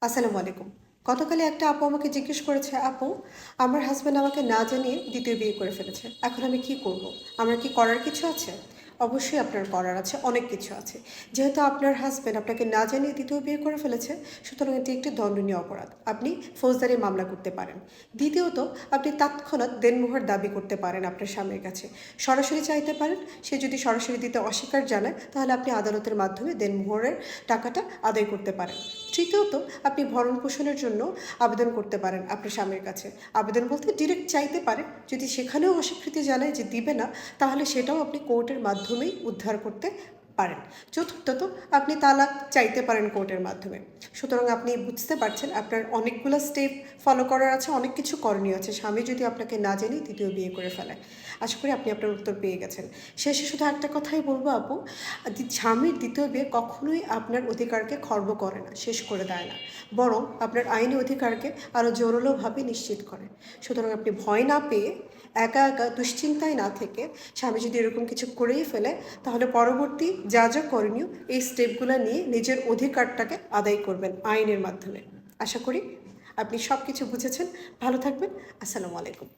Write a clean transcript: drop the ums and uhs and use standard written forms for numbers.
আসসালামু আলাইকুম। গতকালে একটা আপু আমাকে জিজ্ঞেস করেছে, "আপু, আমার হাসব্যান্ড আমাকে না জানিয়ে দ্বিতীয় বিয়ে করে ফেলেছে। এখন আমি কি করব? আমার কি করার কিছু আছে?" অবশ্যই আপনার করার আছে, অনেক কিছু আছে। যেহেতু আপনার হাসব্যান্ড আপনাকে না জানিয়ে দ্বিতীয় বিয়ে করে ফেলেছে, সুতরাং এটি একটি দণ্ডনীয় অপরাধ। আপনি ফৌজদারি মামলা করতে পারেন। দ্বিতীয়ত, আপনি তৎক্ষণাৎ দেনমোহর দাবি করতে পারেন আপনার স্বামীর কাছে। সরাসরি চাইতে পারেন। সে যদি সরাসরি দিতে অস্বীকার জানায়, তাহলে আপনি আদালতের মাধ্যমে দেনমোহরের টাকাটা আদায় করতে পারেন। তৃতীয়ত, আপনি ভরণ-পোষণের জন্য আবেদন করতে পারেন আপনার স্বামীর কাছে। আবেদন বলতে ডিরেক্ট চাইতে পারেন। যদি সেখানেও অস্বীকৃতি জানায় যে দিবে না, তাহলে সেটাও আপনি কোর্টের মাধ্যমেই উদ্ধার করতে পারেন। চতুর্থত, আপনি তালাক চাইতে পারেন কোর্টের মাধ্যমে। সুতরাং আপনি বুঝতে পারছেন আপনার অনেকগুলো স্টেপ ফলো করার আছে, অনেক কিছু করণীয় আছে স্বামী যদি আপনাকে না জেনেই দ্বিতীয় বিয়ে করে ফেলে। আশা করি আপনি আপনার উত্তর পেয়ে গেছেন। শেষে শুধু একটা কথাই বলবো আপু, স্বামীর দ্বিতীয় বিয়ে কখনোই আপনার অধিকারকে খর্ব করে না, শেষ করে দেয় না, বরং আপনার আইনি অধিকারকে আরও জোরালোভাবে নিশ্চিত করে। সুতরাং আপনি ভয় না পেয়ে, একা একা দুশ্চিন্তায় না থেকে, স্বামী যদি এরকম কিছু করেই ফেলে, তাহলে পরবর্তী যা যা করণীয় এই স্টেপগুলো নিয়ে নিজের অধিকারটাকে আদায় করবেন আইনের মাধ্যমে। আশা করি আপনি সব কিছু বুঝেছেন। ভালো থাকবেন। আসসালামু আলাইকুম।